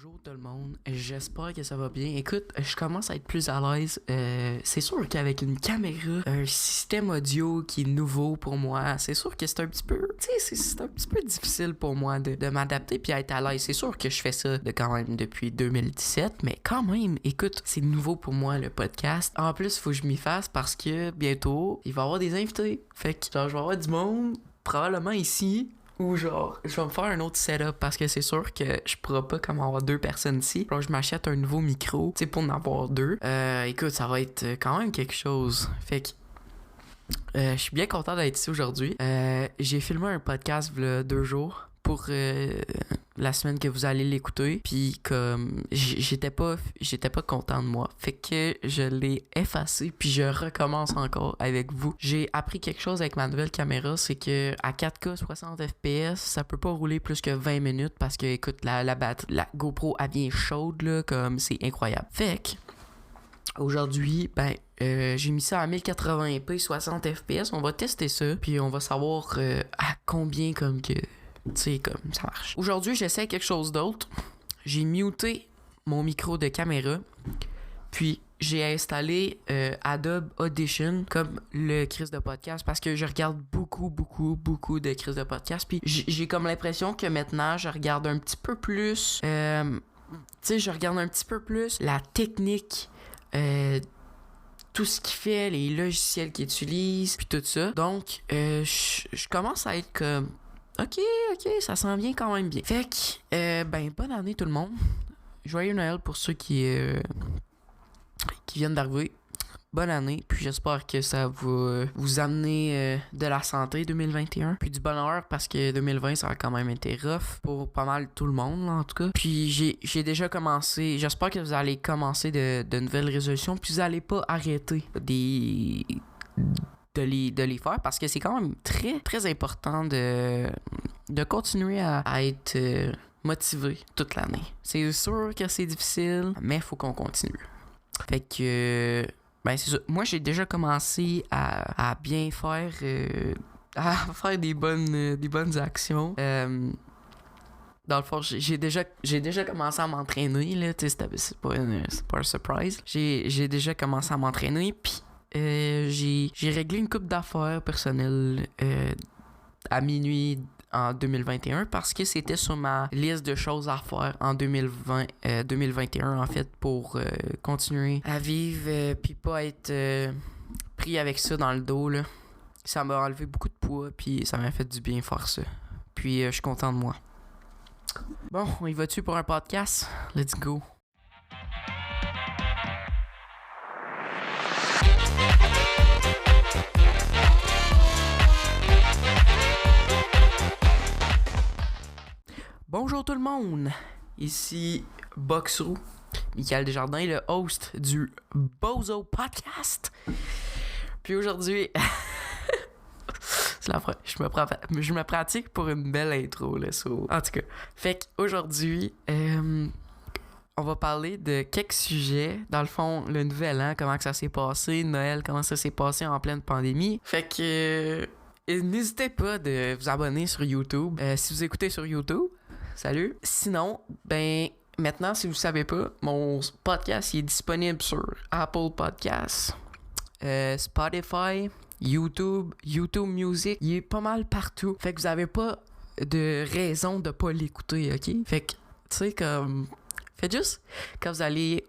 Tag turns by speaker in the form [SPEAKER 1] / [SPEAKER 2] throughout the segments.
[SPEAKER 1] Bonjour tout le monde, j'espère que ça va bien. Écoute, je commence à être plus à l'aise. C'est sûr qu'avec une caméra, un système audio qui est nouveau pour moi, c'est sûr que c'est un petit peu, c'est un petit peu difficile pour moi de m'adapter puis être à l'aise. C'est sûr que je fais ça quand même depuis 2017, mais quand même, écoute, c'est nouveau pour moi le podcast. En plus, il faut que je m'y fasse parce que bientôt, il va y avoir des invités. Fait que genre, je vais avoir du monde, probablement ici. Ou genre, je vais me faire un autre setup parce que c'est sûr que je pourrai pas comme avoir deux personnes ici. Alors je m'achète un nouveau micro, tu sais, pour en avoir deux. Écoute, ça va être quand même quelque chose. Fait que je suis bien content d'être ici aujourd'hui. J'ai filmé un podcast il y a 2 jours pour la semaine que vous allez l'écouter. Puis comme j'étais pas content de moi. Fait que je l'ai effacé puis je recommence encore avec vous. J'ai appris quelque chose avec ma nouvelle caméra, c'est que à 4K 60 FPS, ça peut pas rouler plus que 20 minutes parce que écoute la GoPro elle vient chaude là, comme c'est incroyable. Fait que aujourd'hui, j'ai mis ça à 1080p 60 fps. On va tester ça, puis on va savoir à combien comme que, tu sais, comme ça marche. Aujourd'hui, j'essaie quelque chose d'autre. J'ai muté mon micro de caméra, puis j'ai installé Adobe Audition comme le Chris de podcast parce que je regarde beaucoup de Chris de podcast. Puis j'ai comme l'impression que maintenant, je regarde un petit peu plus... je regarde un petit peu plus la technique... tout ce qu'il fait, les logiciels qu'il utilise, puis tout ça. Donc, je commence à être comme... OK, ça s'en vient quand même bien. Fait que, bonne année tout le monde. Joyeux Noël pour ceux qui viennent d'arriver. Bonne année, puis j'espère que ça va vous amener de la santé 2021, puis du bonheur parce que 2020 ça a quand même été rough pour pas mal tout le monde là, en tout cas. Puis j'ai déjà commencé, j'espère que vous allez commencer de nouvelles résolutions, puis vous allez pas arrêter de les faire parce que c'est quand même très très important de continuer à être motivé toute l'année. C'est sûr que c'est difficile, mais il faut qu'on continue. Fait que c'est ça. Moi, j'ai déjà commencé à bien faire... à faire des bonnes actions. Dans le fond, j'ai déjà commencé à m'entraîner, là. Tu sais, c'est pas un surprise. J'ai déjà commencé à m'entraîner, puis j'ai réglé une couple d'affaires personnelles à minuit en 2021 parce que c'était sur ma liste de choses à faire en 2021 en fait pour continuer à vivre puis pas être pris avec ça dans le dos là. Ça m'a enlevé beaucoup de poids puis ça m'a fait du bien faire ça. Puis je suis content de moi. Bon, on y va-tu pour un podcast? Let's go! Bonjour tout le monde, ici Boxrou, Michael Desjardins, le host du Bozo Podcast. Puis aujourd'hui, c'est la fois, je me pratique pour une belle intro là, en tout cas. Fait qu'aujourd'hui, on va parler de quelques sujets. Dans le fond, le nouvel an, comment que ça s'est passé, Noël, comment ça s'est passé en pleine pandémie. Fait que n'hésitez pas de vous abonner sur YouTube. Si vous écoutez sur YouTube, salut. Sinon, maintenant, si vous savez pas, mon podcast il est disponible sur Apple Podcasts, Spotify, YouTube Music. Il est pas mal partout. Fait que vous avez pas de raison de pas l'écouter, ok? Fait que, tu sais, comme... Faites juste, quand vous allez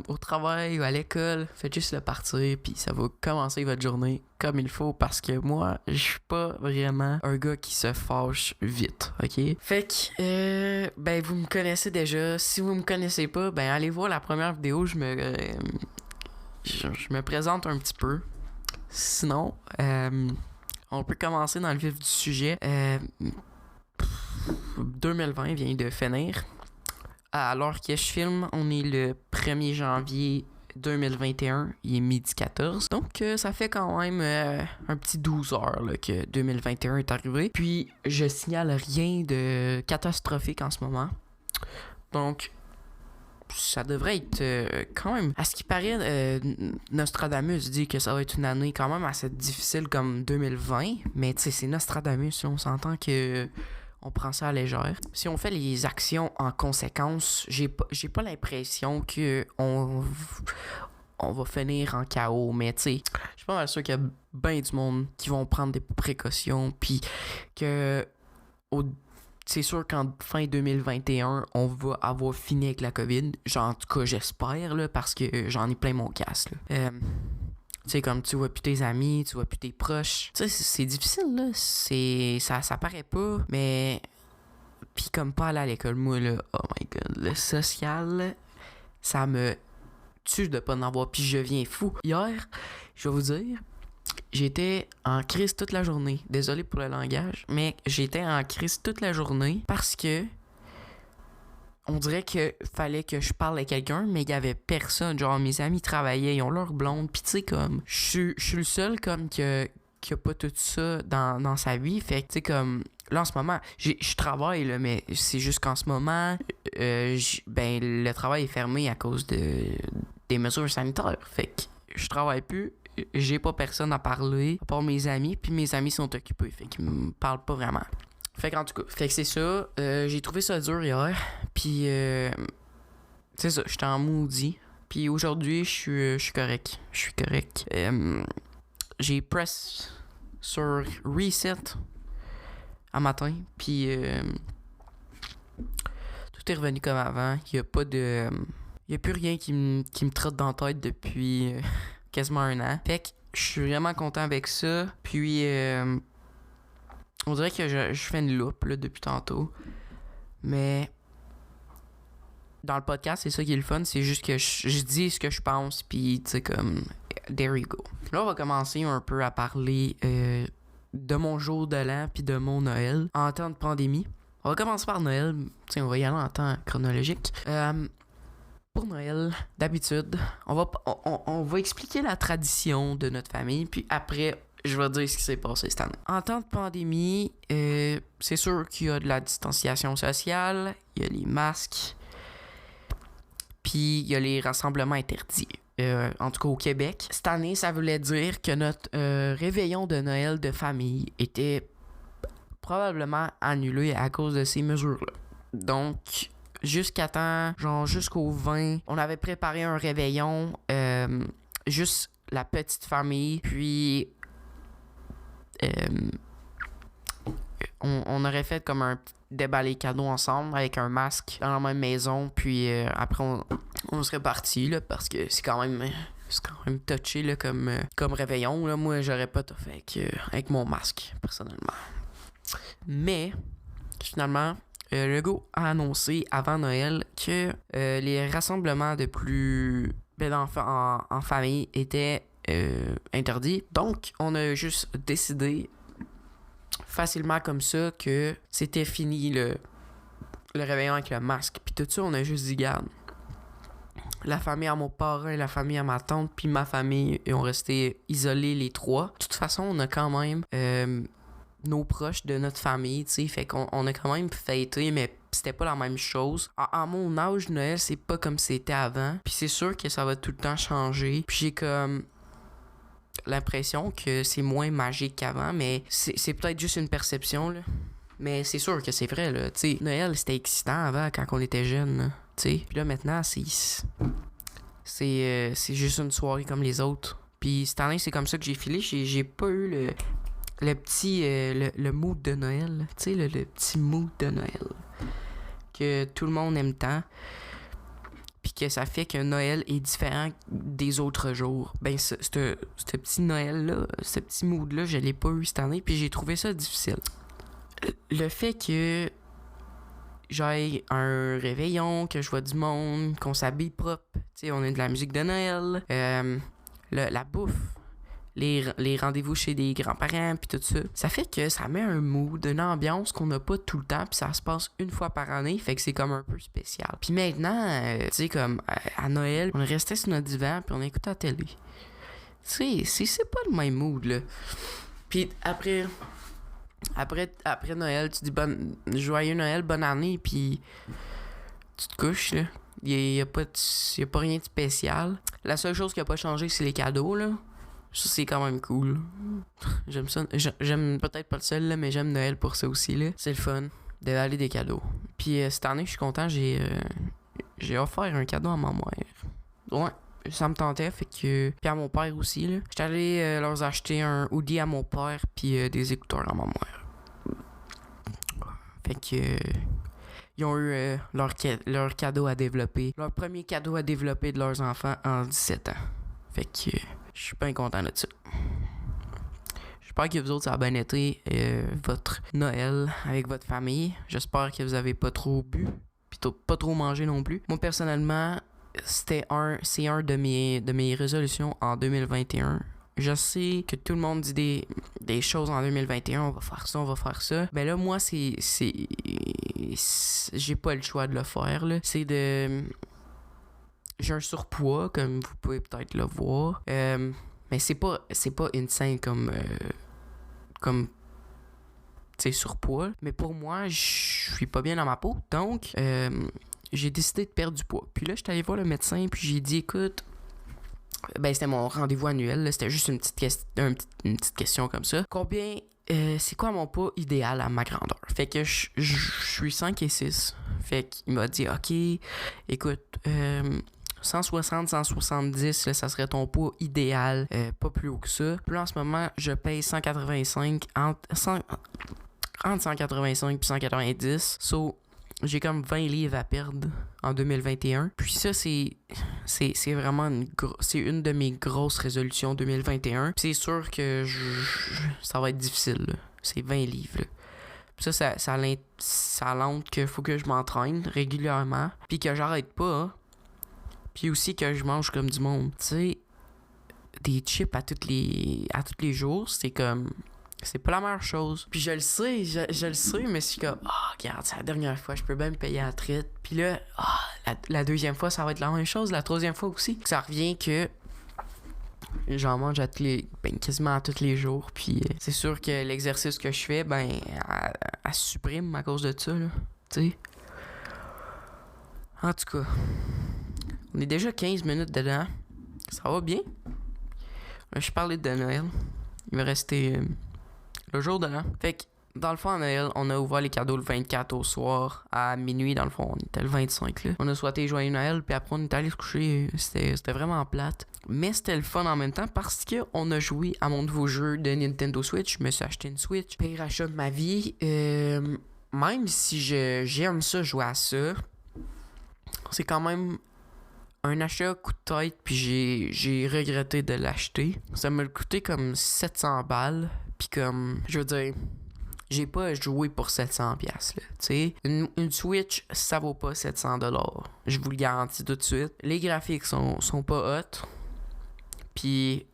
[SPEAKER 1] au travail ou à l'école, faites juste le partir, puis ça va commencer votre journée comme il faut, parce que moi, je suis pas vraiment un gars qui se fâche vite, ok? Fait que, vous me connaissez déjà. Si vous me connaissez pas, allez voir la première vidéo, je me présente un petit peu. Sinon, on peut commencer dans le vif du sujet. 2020 vient de finir. À l'heure que je filme, on est le 1er janvier 2021, il est midi 14. Donc, ça fait quand même un petit 12 heures là, que 2021 est arrivé. Puis, je signale rien de catastrophique en ce moment. Donc, ça devrait être quand même... À ce qui paraît, Nostradamus dit que ça va être une année quand même assez difficile comme 2020. Mais, tu sais, c'est Nostradamus, on s'entend que... on prend ça à la légère. Si on fait les actions en conséquence, j'ai pas l'impression que on va finir en chaos, mais tu sais, je suis pas mal sûr qu'il y a bien du monde qui vont prendre des précautions, puis que c'est sûr qu'en fin 2021, on va avoir fini avec la COVID. Genre, en tout cas, j'espère, là, parce que j'en ai plein mon casque, là. Tu sais, comme tu vois plus tes amis, tu vois plus tes proches. Tu sais, c'est difficile, là. Ça paraît pas, mais... Puis comme pas aller à l'école, moi, là, oh my God, le social, ça me tue de pas en avoir, puis je viens fou. Hier, je vais vous dire, j'étais en crise toute la journée. Désolé pour le langage, mais j'étais en crise toute la journée parce que on dirait que fallait que je parle à quelqu'un, mais il y avait personne. Genre, mes amis travaillaient, ils ont leur blonde, pis tu sais, comme, je suis le seul, comme, qui a pas tout ça dans sa vie. Fait que, tu sais, comme, là, en ce moment, je travaille, là, mais c'est juste qu'en ce moment, le travail est fermé à cause des mesures sanitaires. Fait que je travaille plus. J'ai pas personne à parler, à part mes amis, puis mes amis sont occupés, fait qu'ils me parlent pas vraiment. Fait qu'en tout cas, fait que c'est ça. J'ai trouvé ça dur hier, puis c'est ça, j'étais en maudit. Puis aujourd'hui, je suis correct. Je suis correct. J'ai press sur reset un matin, puis tout est revenu comme avant. Il y a pas de... Il y a plus rien qui me trotte dans la tête depuis... quasiment un an. Fait que je suis vraiment content avec ça. Puis, on dirait que je fais une loupe là, depuis tantôt. Mais dans le podcast, c'est ça qui est le fun. C'est juste que je dis ce que je pense. Puis, tu sais, comme, there you go. Là, on va commencer un peu à parler de mon jour de l'an puis de mon Noël en temps de pandémie. On va commencer par Noël. Tu sais, on va y aller en temps chronologique. Pour Noël, d'habitude, on va expliquer la tradition de notre famille, puis après, je vais dire ce qui s'est passé cette année. En temps de pandémie, c'est sûr qu'il y a de la distanciation sociale, il y a les masques, puis il y a les rassemblements interdits. En tout cas au Québec. Cette année, ça voulait dire que notre réveillon de Noël de famille était probablement annulé à cause de ces mesures-là. Donc... jusqu'au 20, on avait préparé un réveillon, juste la petite famille, puis on aurait fait comme un déballer cadeau ensemble avec un masque dans la même maison, puis après on serait parti là, parce que c'est quand même touché là, comme réveillon. Là. Moi, j'aurais pas tout fait avec mon masque, personnellement. Mais, finalement... le go a annoncé avant Noël que les rassemblements d'enfants en famille étaient interdits. Donc, on a juste décidé facilement comme ça que c'était fini le réveillon avec le masque. Puis tout ça, on a juste dit, garde, la famille à mon parrain, la famille à ma tante, puis ma famille, ils ont resté isolés les trois. De toute façon, on a quand même... nos proches de notre famille, tu sais, fait qu'on a quand même fêté, mais c'était pas la même chose. À mon âge, Noël, c'est pas comme c'était avant, puis c'est sûr que ça va tout le temps changer, puis j'ai comme l'impression que c'est moins magique qu'avant, mais c'est peut-être juste une perception, là. Mais c'est sûr que c'est vrai, là, tu sais, Noël, c'était excitant avant, quand on était jeune, tu sais, puis là, maintenant, c'est juste une soirée comme les autres. Puis cette année, c'est comme ça que j'ai filé, j'ai pas eu le petit le mood de Noël, tu sais, le petit mood de Noël que tout le monde aime tant, puis que ça fait que Noël est différent des autres jours. Ben ce petit Noël là, ce petit mood là, je l'ai pas eu cette année, puis j'ai trouvé ça difficile. Le fait que j'aille un réveillon, que je vois du monde, qu'on s'habille propre, tu sais, on a de la musique de Noël, la bouffe, les rendez-vous chez des grands-parents, puis tout ça. Ça fait que ça met un mood, une ambiance qu'on n'a pas tout le temps, puis ça se passe une fois par année, fait que c'est comme un peu spécial. Puis maintenant, tu sais, comme à Noël, on restait sur notre divan, puis on écoutait la télé. Tu sais, c'est pas le même mood, là. Puis après Noël, tu dis joyeux Noël, bonne année, puis tu te couches, là. Il y a pas rien de spécial. La seule chose qui a pas changé, c'est les cadeaux, là. Ça, c'est quand même cool. J'aime ça. J'aime peut-être pas le seul, là, mais j'aime Noël pour ça aussi, là. C'est le fun. d'aller des cadeaux. Puis cette année, je suis content, j'ai offert un cadeau à ma mère. Ouais, ça me tentait, fait que... Puis à mon père aussi, là. J'étais allé leur acheter un hoodie à mon père, puis des écouteurs à ma mère. Fait que... ils ont eu leur cadeau à développer. Leur premier cadeau à développer de leurs enfants en 17 ans. Fait que je suis bien content de ça. J'espère que vous autres, ça a bien été votre Noël avec votre famille. J'espère que vous avez pas trop bu. Puis pas trop mangé non plus. Moi, personnellement, c'est un de mes résolutions en 2021. Je sais que tout le monde dit des choses en 2021, on va faire ça. Ben là, moi, j'ai pas le choix de le faire, là. J'ai un surpoids, comme vous pouvez peut-être le voir. Mais c'est pas insane comme tu sais, surpoids. Mais pour moi, je suis pas bien dans ma peau. Donc, j'ai décidé de perdre du poids. Puis là, j'étais allé voir le médecin, puis j'ai dit, écoute... Ben, c'était mon rendez-vous annuel, là. C'était juste une petite question comme ça. Combien... c'est quoi mon poids idéal à ma grandeur? Fait que je suis 5 et 6. Fait qu'il m'a dit, OK, écoute, 160, 170, là, ça serait ton poids idéal, pas plus haut que ça. Puis là, en ce moment, je paye 185, entre 185 et 190. So, j'ai comme 20 livres à perdre en 2021. Puis ça, c'est vraiment c'est une de mes grosses résolutions 2021. Puis c'est sûr que ça va être difficile, là. C'est 20 livres, là. Puis ça l'entre qu'il faut que je m'entraîne régulièrement. Puis que j'arrête pas, hein. Puis aussi que je mange comme du monde. Tu sais, des chips à tous les jours, c'est comme... C'est pas la meilleure chose. Puis je le sais, mais c'est comme... Regarde, c'est la dernière fois, je peux bien me payer à la traite. Puis là, la deuxième fois, ça va être la même chose. La troisième fois aussi. Ça revient que... J'en mange quasiment à tous les jours. Puis c'est sûr que l'exercice que je fais, elle supprime à cause de ça, là. Tu sais. En tout cas... On est déjà 15 minutes dedans. Ça va bien. Je parlais de Noël. Il va rester le jour de l'an. Fait que, dans le fond, à Noël, on a ouvert les cadeaux le 24 au soir, à minuit. Dans le fond, on était le 25, là. On a souhaité joyeux Noël, puis après, on est allé se coucher. C'était vraiment plate. Mais c'était le fun en même temps parce qu'on a joué à mon nouveau jeu de Nintendo Switch. Je me suis acheté une Switch. Pire achat de ma vie. Même si j'aime ça, jouer à ça, c'est quand même... un achat coup de tête, puis j'ai regretté de l'acheter. Ça m'a coûté comme 700 balles, puis comme, je veux dire, j'ai pas joué pour 700 pièces là, tu sais. Une Switch, ça vaut pas 700 $. Je vous le garantis tout de suite. Les graphiques sont pas hot, puis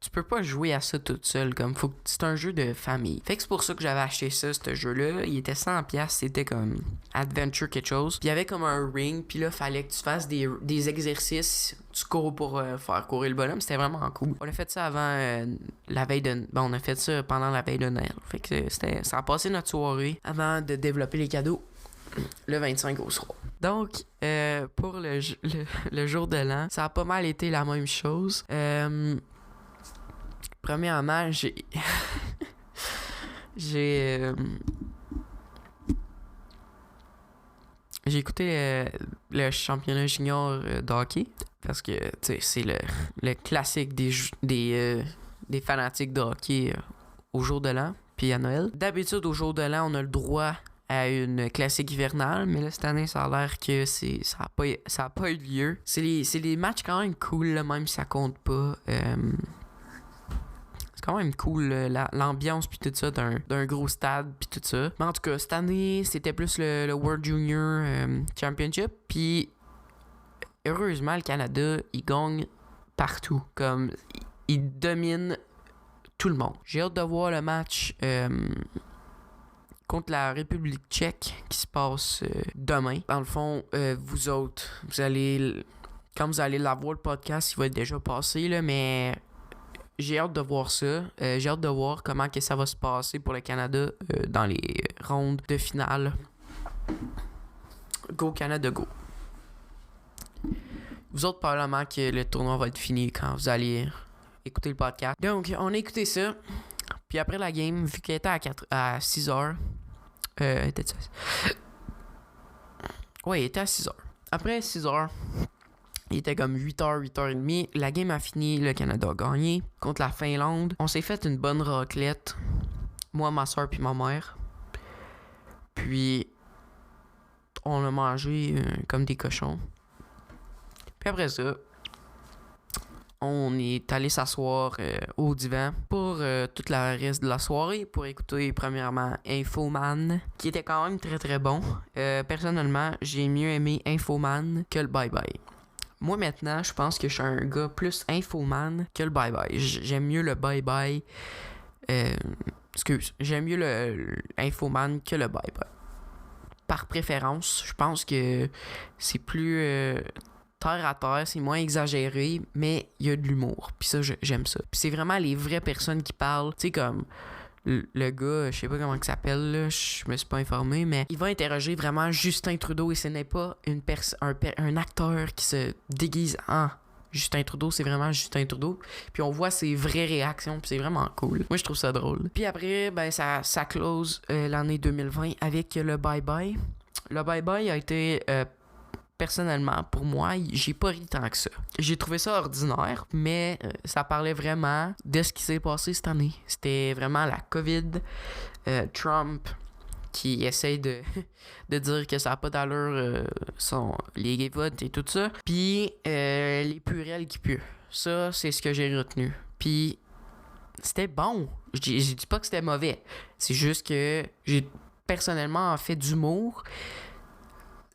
[SPEAKER 1] tu peux pas jouer à ça toute seule, comme c'est un jeu de famille. Fait que c'est pour ça que j'avais acheté ça, ce jeu-là. Il était 100$, c'était comme Adventure quelque chose. Puis il y avait comme un ring, puis là, fallait que tu fasses des exercices. Tu cours pour faire courir le bonhomme, c'était vraiment cool. On a fait ça avant la veille de... on a fait ça pendant la veille de Noël. Fait que ça a passé notre soirée avant de développer les cadeaux le 25 au soir. Donc, pour le jour de l'an, ça a pas mal été la même chose. Premièrement, j'ai écouté le championnat junior de hockey parce que c'est le classique des fanatiques de hockey au jour de l'an puis à Noël. D'habitude, au jour de l'an, on a le droit à une classique hivernale, mais là, cette année, ça a l'air que ça a pas eu lieu. C'est des matchs quand même cool, là, même si ça compte pas. C'est quand même cool, l'ambiance puis tout ça d'un gros stade puis tout ça. Mais en tout cas, cette année, c'était plus le World Junior Championship. Puis, heureusement, le Canada, il gagne partout. Comme, il domine tout le monde. J'ai hâte de voir le match contre la République tchèque qui se passe demain. Dans le fond, vous autres, quand vous allez l'avoir, le podcast, il va être déjà passé, là, mais... J'ai hâte de voir ça. J'ai hâte de voir comment que ça va se passer pour le Canada dans les rondes de finale. Go Canada, go. Vous autres, probablement que le tournoi va être fini quand vous allez écouter le podcast. Donc, on a écouté ça. Puis après la game, vu qu'elle était à 6 heures, était-tu Ouais, il était à 6h. Après 6h, il était comme 8h, 8h30. La game a fini, le Canada a gagné contre la Finlande. On s'est fait une bonne raclette. Moi, ma soeur puis ma mère. Puis, on a mangé comme des cochons. Puis après ça, on est allé s'asseoir au divan pour toute la reste de la soirée pour écouter premièrement Infoman, qui était quand même très très bon. Personnellement, j'ai mieux aimé Infoman que le Bye Bye. Moi maintenant, je pense que je suis un gars plus Infoman que le Bye Bye. J'aime mieux le Bye Bye. J'aime mieux le Infoman que le Bye Bye. Par préférence, je pense que c'est plus terre à terre, c'est moins exagéré, mais il y a de l'humour. Puis ça, j'aime ça. Puis c'est vraiment les vraies personnes qui parlent. Tu sais, comme le gars, je sais pas comment il s'appelle, là, je me suis pas informé, mais il va interroger vraiment Justin Trudeau et ce n'est pas un acteur qui se déguise en Justin Trudeau, c'est vraiment Justin Trudeau. Puis on voit ses vraies réactions, puis c'est vraiment cool. Moi, je trouve ça drôle. Puis après, ben ça close l'année 2020 avec le Bye Bye. Le Bye Bye a été... personnellement, pour moi, j'ai pas ri tant que ça. J'ai trouvé ça ordinaire, mais ça parlait vraiment de ce qui s'est passé cette année. C'était vraiment la COVID, Trump qui essaye de dire que ça n'a pas d'allure, les votes et tout ça. Puis les purelles qui puent. Ça, c'est ce que j'ai retenu. Puis c'était bon. Je dis pas que c'était mauvais. C'est juste que j'ai personnellement fait d'humour.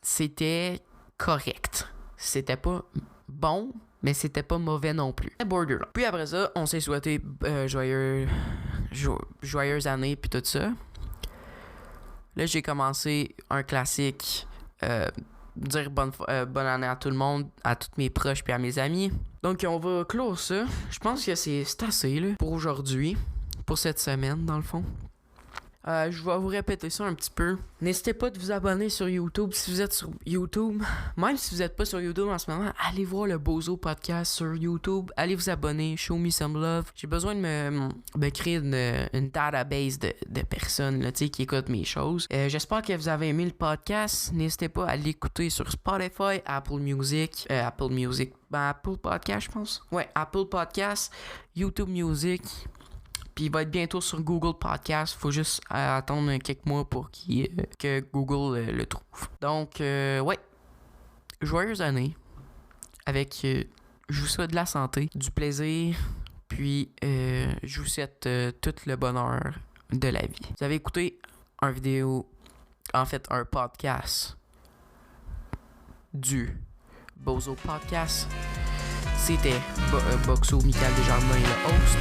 [SPEAKER 1] C'était correct. C'était pas bon, mais c'était pas mauvais non plus. C'était borderline. Puis après ça, on s'est souhaité joyeuse année puis tout ça. Là, j'ai commencé un classique, dire bonne année à tout le monde, à tous mes proches puis à mes amis. Donc, on va clore ça. Je pense que c'est assez là, pour aujourd'hui, pour cette semaine, dans le fond. Je vais vous répéter ça un petit peu. N'hésitez pas de vous abonner sur YouTube si vous êtes sur YouTube. Même si vous n'êtes pas sur YouTube en ce moment, allez voir le Bozo Podcast sur YouTube. Allez vous abonner, show me some love. J'ai besoin de me créer une database de personnes là, qui écoutent mes choses. J'espère que vous avez aimé le podcast. N'hésitez pas à l'écouter sur Spotify, Apple Podcast, je pense. Ouais, Apple Podcast, YouTube Music. Puis il va être bientôt sur Google Podcast. Faut juste attendre quelques mois pour que Google le trouve. Donc, ouais. Joyeuse année. Avec, je vous souhaite de la santé, du plaisir. Puis, je vous souhaite tout le bonheur de la vie. Vous avez écouté un podcast du Bozo Podcast. C'était Boxo Michael Desjardins, le host.